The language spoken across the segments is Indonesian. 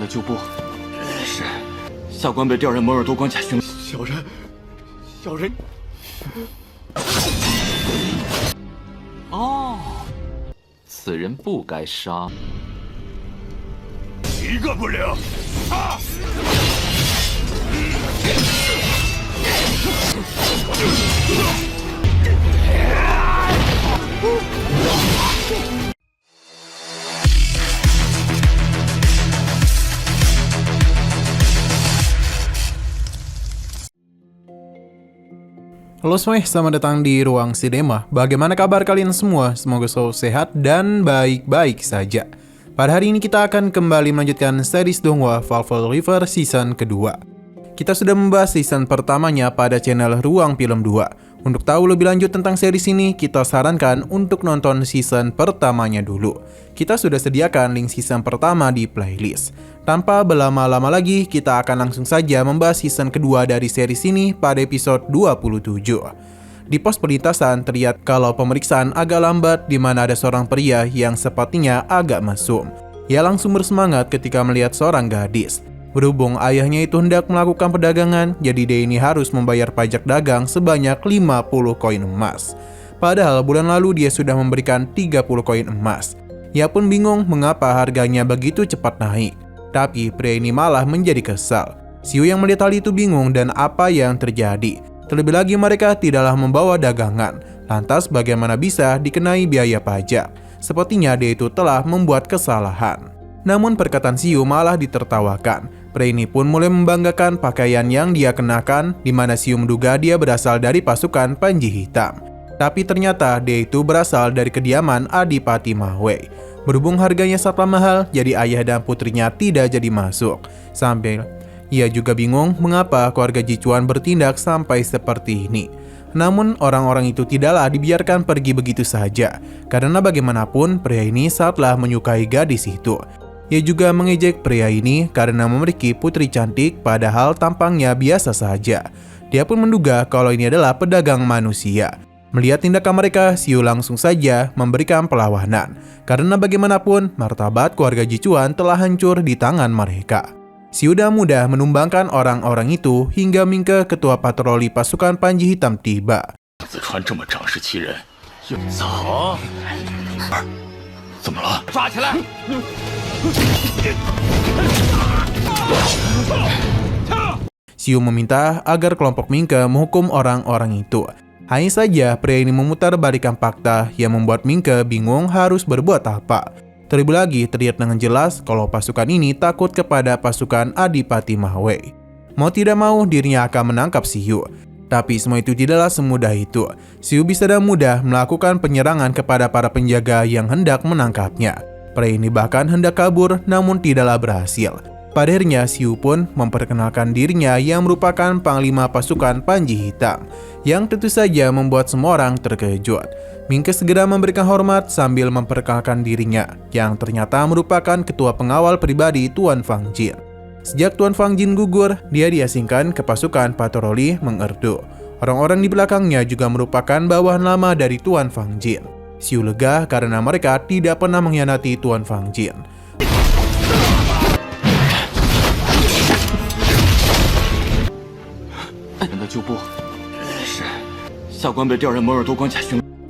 的旧部。是，下官被调任摩尔多关卡巡。小人。哦，此人不该杀。一个不留。啊！Halo semuanya, selamat datang di Ruang Cinema. Bagaimana kabar kalian semua? Semoga selalu sehat dan baik-baik saja. Pada hari ini kita akan kembali melanjutkan series Donghua Valve River season kedua. Kita sudah membahas season pertamanya pada channel Ruang Film 2. Untuk tahu lebih lanjut tentang series ini, kita sarankan untuk nonton season pertamanya dulu. Kita sudah sediakan link season pertama di playlist. Tanpa berlama-lama lagi, kita akan langsung saja membahas season kedua dari series ini pada episode 27. Di pos perlintasan terlihat kalau pemeriksaan agak lambat di mana ada seorang pria yang sepertinya agak mesum. Ia langsung bersemangat ketika melihat seorang gadis. Berhubung ayahnya itu hendak melakukan perdagangan, jadi dia ini harus membayar pajak dagang sebanyak 50 koin emas. Padahal bulan lalu dia sudah memberikan 30 koin emas. Ia pun bingung mengapa harganya begitu cepat naik. Tapi pria ini malah menjadi kesal. Xiu yang melihat hal itu bingung dan apa yang terjadi. Terlebih lagi mereka tidaklah membawa dagangan. Lantas bagaimana bisa dikenai biaya pajak? Sepertinya dia itu telah membuat kesalahan. Namun perkataan Xiu malah ditertawakan. Pria ini pun mulai membanggakan pakaian yang dia kenakan, di mana Xiu menduga dia berasal dari pasukan Panji Hitam. Tapi ternyata dia itu berasal dari kediaman Adipati Mawei. Berhubung harganya sangat mahal, jadi ayah dan putrinya tidak jadi masuk. Sambil ia juga bingung mengapa keluarga Jichuan bertindak sampai seperti ini. Namun orang-orang itu tidaklah dibiarkan pergi begitu saja, karena bagaimanapun pria ini sangatlah menyukai gadis itu. Ia juga mengejek pria ini karena memiliki putri cantik padahal tampangnya biasa saja. Dia pun menduga kalau ini adalah pedagang manusia. Melihat tindakan mereka, Xiu langsung saja memberikan perlawanan. Karena bagaimanapun, martabat keluarga Jichuan telah hancur di tangan mereka. Xiu dan mudah menumbangkan orang-orang itu hingga Mingke ketua patroli pasukan Panji Hitam tiba. Xiu meminta agar kelompok Mingke menghukum orang-orang itu. Hanya saja pria ini memutar balikan fakta yang membuat Mingke bingung harus berbuat apa. Terlebih lagi terlihat dengan jelas kalau pasukan ini takut kepada pasukan Adipati Mawei. Mau tidak mau dirinya akan menangkap Xiu. Tapi semua itu tidaklah semudah itu. Xiu bisa dengan mudah melakukan penyerangan kepada para penjaga yang hendak menangkapnya. Pria ini bahkan hendak kabur namun tidaklah berhasil. Pada akhirnya Xiu pun memperkenalkan dirinya yang merupakan panglima pasukan Panji Hitam, yang tentu saja membuat semua orang terkejut. Mingke segera memberikan hormat sambil memperkenalkan dirinya, yang ternyata merupakan ketua pengawal pribadi Tuan Fang Jin. Sejak Tuan Fang Jin gugur, dia diasingkan ke pasukan patroli Mengerdu. Orang-orang di belakangnya juga merupakan bawahan lama dari Tuan Fang Jin. Xiu lega karena mereka tidak pernah mengkhianati Tuan Fang Jin.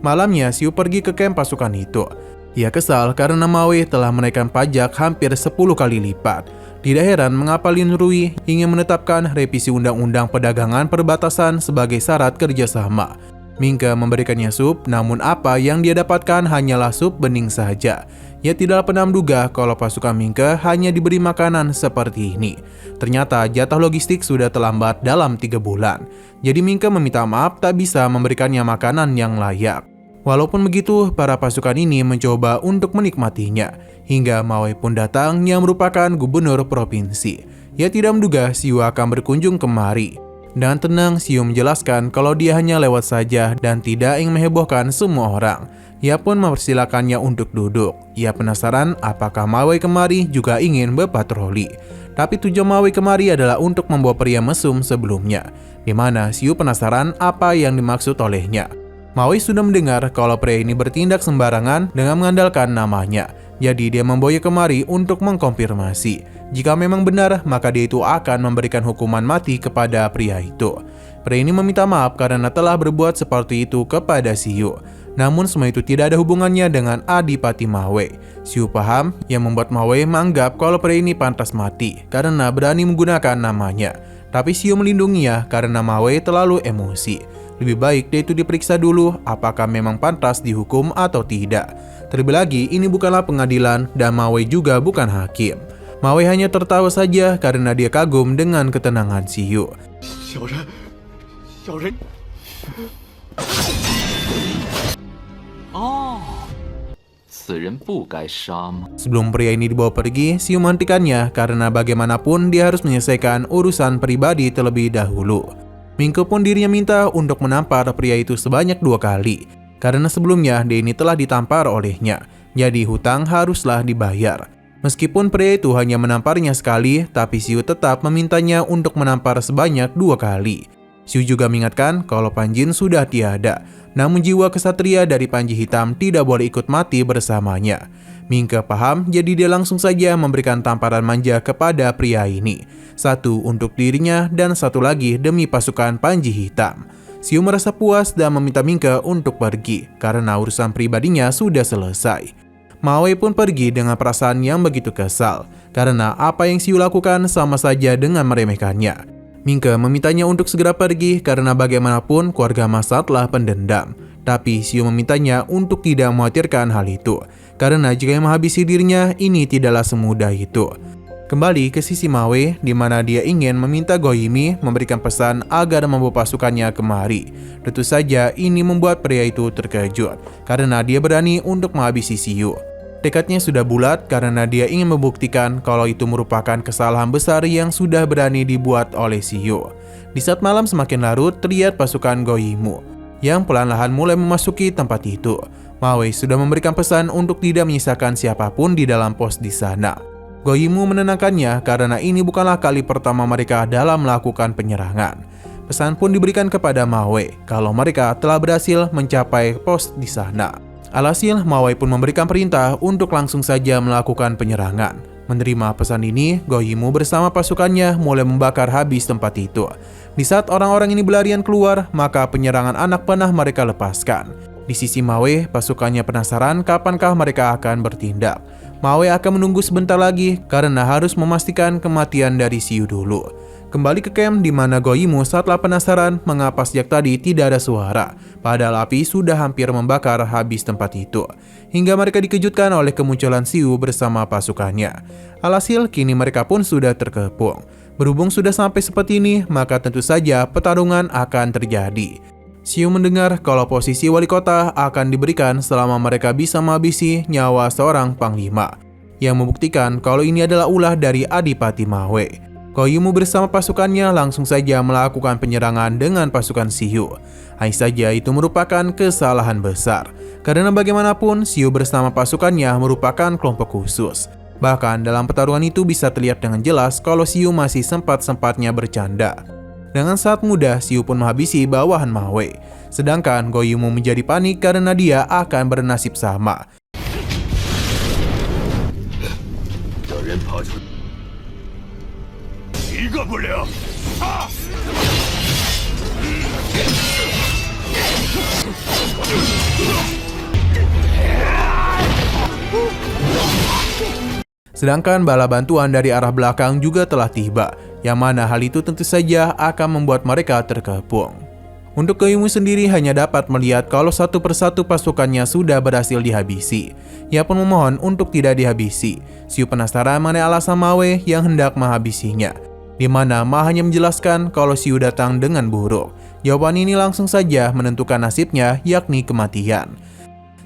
Malamnya, Xiu pergi ke kamp pasukan itu. Ia kesal karena Mawei telah menaikkan pajak hampir 10 kali lipat. Tidak heran mengapa Lin Rui ingin menetapkan revisi Undang-Undang Perdagangan Perbatasan sebagai syarat kerjasama. Mingke memberikannya sup, namun apa yang dia dapatkan hanyalah sup bening saja. Ia tidak pernah menduga kalau pasukan Mingke hanya diberi makanan seperti ini. Ternyata jatah logistik sudah terlambat dalam 3 bulan. Jadi Mingke meminta maaf tak bisa memberikannya makanan yang layak. Walaupun begitu, para pasukan ini mencoba untuk menikmatinya. Hingga Mawei pun datang yang merupakan gubernur provinsi. Ia tidak menduga Xiu akan berkunjung kemari. Dengan tenang, Xiu menjelaskan kalau dia hanya lewat saja dan tidak ingin menghebohkan semua orang. Ia pun mempersilakannya untuk duduk. Ia penasaran apakah Mawei kemari juga ingin berpatroli. Tapi tujuan Mawei kemari adalah untuk membawa pria mesum sebelumnya, di mana Xiu penasaran apa yang dimaksud olehnya. Mawei sudah mendengar kalau pria ini bertindak sembarangan dengan mengandalkan namanya. Jadi dia membawa kemari untuk mengkonfirmasi. Jika memang benar, maka dia itu akan memberikan hukuman mati kepada pria itu. Pria ini meminta maaf karena telah berbuat seperti itu kepada Siu. Namun semua itu tidak ada hubungannya dengan Adipati Mawe. Siu paham yang membuat Mawe menganggap kalau pria ini pantas mati karena berani menggunakan namanya. Tapi Siu melindunginya karena Mawe terlalu emosi. Lebih baik dia itu diperiksa dulu apakah memang pantas dihukum atau tidak. Terlebih lagi ini bukanlah pengadilan dan Mawe juga bukan hakim. Mawe hanya tertawa saja karena dia kagum dengan ketenangan Siu. 小人，哦，此人不该杀吗？ Sebelum pria ini dibawa pergi, Siu menghentikannya karena bagaimanapun dia harus menyelesaikan urusan pribadi terlebih dahulu. Mingke pun dirinya minta untuk menampar pria itu sebanyak 2 kali. Karena sebelumnya dia ini telah ditampar olehnya, jadi hutang haruslah dibayar. Meskipun pria itu hanya menamparnya sekali, tapi Siu tetap memintanya untuk menampar sebanyak 2 kali. Siu juga mengingatkan kalau Panjin sudah tiada, namun jiwa kesatria dari Panji Hitam tidak boleh ikut mati bersamanya. Mingke paham, jadi dia langsung saja memberikan tamparan manja kepada pria ini. 1 untuk dirinya dan 1 lagi demi pasukan Panji Hitam. Siu merasa puas dan meminta Mingke untuk pergi karena urusan pribadinya sudah selesai. Mawe pun pergi dengan perasaan yang begitu kesal karena apa yang Siu lakukan sama saja dengan meremehkannya. Mingke memintanya untuk segera pergi karena bagaimanapun keluarga Masa telah pendendam. Tapi Siu memintanya untuk tidak mengkhawatirkan hal itu karena jika yang menghabisi dirinya ini tidaklah semudah itu. Kembali ke sisi Mawe di mana dia ingin meminta Gohimi memberikan pesan agar membawa pasukannya kemari. Tentu saja ini membuat pria itu terkejut karena dia berani untuk menghabisi Siu. Tekadnya sudah bulat karena dia ingin membuktikan kalau itu merupakan kesalahan besar yang sudah berani dibuat oleh Siu. Di saat malam semakin larut, terlihat pasukan Goimu yang perlahan-lahan mulai memasuki tempat itu. Mawe sudah memberikan pesan untuk tidak menyisakan siapapun di dalam pos di sana. Goimu menenangkannya karena ini bukanlah kali pertama mereka dalam melakukan penyerangan. Pesan pun diberikan kepada Mawe kalau mereka telah berhasil mencapai pos di sana. Alhasil, Mawe pun memberikan perintah untuk langsung saja melakukan penyerangan. Menerima pesan ini, Goimu bersama pasukannya mulai membakar habis tempat itu. Di saat orang-orang ini berlarian keluar, maka penyerangan anak panah mereka lepaskan. Di sisi Mawe, pasukannya penasaran kapankah mereka akan bertindak. Mawe akan menunggu sebentar lagi karena harus memastikan kematian dari Siu dulu. Kembali ke camp di mana Goimu saatlah penasaran mengapa sejak tadi tidak ada suara, padahal api sudah hampir membakar habis tempat itu. Hingga mereka dikejutkan oleh kemunculan Siu bersama pasukannya. Alhasil kini mereka pun sudah terkepung. Berhubung sudah sampai seperti ini, maka tentu saja pertarungan akan terjadi. Siu mendengar kalau posisi wali kota akan diberikan selama mereka bisa menghabisi nyawa seorang panglima, yang membuktikan kalau ini adalah ulah dari Adipati Mawe. Goimu bersama pasukannya langsung saja melakukan penyerangan dengan pasukan Siu. Hanya saja itu merupakan kesalahan besar, karena bagaimanapun Siu bersama pasukannya merupakan kelompok khusus. Bahkan dalam pertarungan itu bisa terlihat dengan jelas kalau Siu masih sempat-sempatnya bercanda. Dengan sangat mudah Siu pun menghabisi bawahan Mawe. Sedangkan Goimu menjadi panik karena dia akan bernasib sama. 有人跑出，一个不留！杀！ Sedangkan bala bantuan dari arah belakang juga telah tiba, yang mana hal itu tentu saja akan membuat mereka terkepung. Untuk Goimu sendiri hanya dapat melihat kalau satu persatu pasukannya sudah berhasil dihabisi. Ia pun memohon untuk tidak dihabisi. Siu penasaran mengenai alasan Mawe yang hendak menghabisinya, di mana Ma hanya menjelaskan kalau Siu datang dengan buruk. Jawaban ini langsung saja menentukan nasibnya, yakni kematian.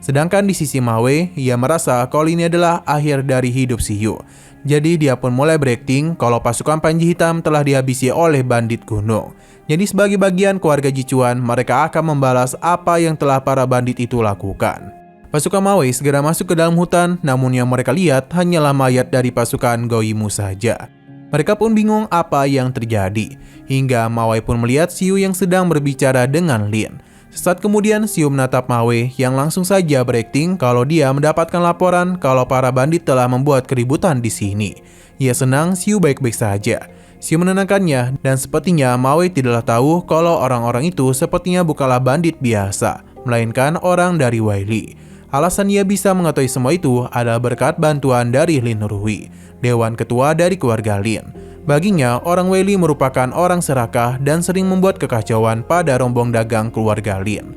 Sedangkan di sisi Mawe, ia merasa kalau ini adalah akhir dari hidup Siu. Jadi dia pun mulai berakting kalau pasukan Panji Hitam telah dihabisi oleh bandit gunung. Jadi sebagai bagian keluarga Jicuan, mereka akan membalas apa yang telah para bandit itu lakukan. Pasukan Mawe segera masuk ke dalam hutan, namun yang mereka lihat hanyalah mayat dari pasukan Goimu saja. Mereka pun bingung apa yang terjadi, hingga Mawe pun melihat Siu yang sedang berbicara dengan Lin. Sesaat kemudian, Xiu menatap Mawe yang langsung saja berakting kalau dia mendapatkan laporan kalau para bandit telah membuat keributan di sini. Ia senang Xiu baik-baik saja. Xiu menenangkannya dan sepertinya Mawe tidaklah tahu kalau orang-orang itu sepertinya bukanlah bandit biasa, melainkan orang dari Weili. Alasan ia bisa mengetahui semua itu adalah berkat bantuan dari Lin Rui, dewan ketua dari keluarga Lin. Baginya, orang Weili merupakan orang serakah dan sering membuat kekacauan pada rombong dagang keluarga Lin.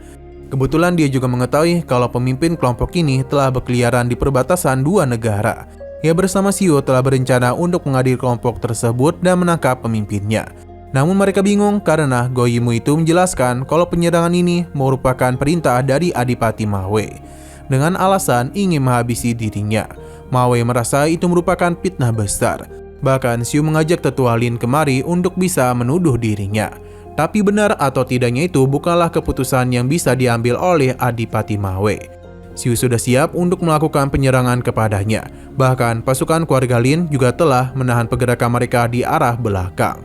Kebetulan dia juga mengetahui kalau pemimpin kelompok ini telah berkeliaran di perbatasan dua negara. Ia bersama Xiu telah berencana untuk mengadili kelompok tersebut dan menangkap pemimpinnya. Namun mereka bingung karena Go Yimu itu menjelaskan kalau penyerangan ini merupakan perintah dari Adipati Mawe, dengan alasan ingin menghabisi dirinya. Mawe merasa itu merupakan fitnah besar. Bahkan Xiu mengajak tetua Lin kemari untuk bisa menuduh dirinya. Tapi benar atau tidaknya itu bukanlah keputusan yang bisa diambil oleh Adipati Mawe. Xiu sudah siap untuk melakukan penyerangan kepadanya. Bahkan pasukan keluarga Lin juga telah menahan pergerakan mereka di arah belakang.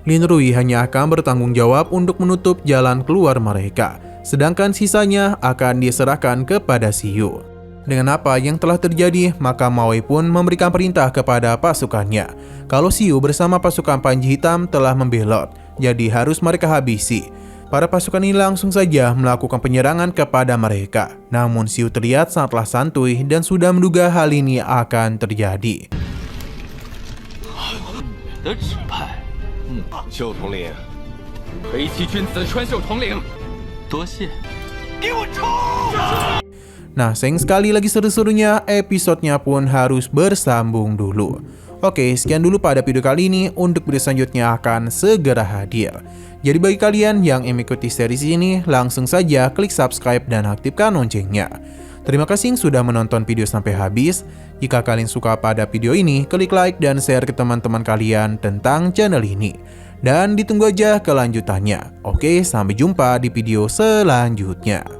Lin Rui hanya akan bertanggung jawab untuk menutup jalan keluar mereka, sedangkan sisanya akan diserahkan kepada Xiu. Dengan apa yang telah terjadi, maka Mawe pun memberikan perintah kepada pasukannya kalau Xiu bersama pasukan Panji Hitam telah membelot, jadi harus mereka habisi. Para pasukan ini langsung saja melakukan penyerangan kepada mereka. Namun Xiu terlihat sangatlah santuy dan sudah menduga hal ini akan terjadi. 的指派，秀统领，黑旗君子川秀统领，多谢。 Nah, sayang sekali lagi seru-serunya, episodenya pun harus bersambung dulu. Oke, sekian dulu pada video kali ini. Untuk video selanjutnya akan segera hadir. Jadi bagi kalian yang mengikuti series ini, langsung saja klik subscribe dan aktifkan loncengnya. Terima kasih sudah menonton video sampai habis. Jika kalian suka pada video ini, klik like dan share ke teman-teman kalian tentang channel ini. Dan ditunggu aja kelanjutannya. Oke, sampai jumpa di video selanjutnya.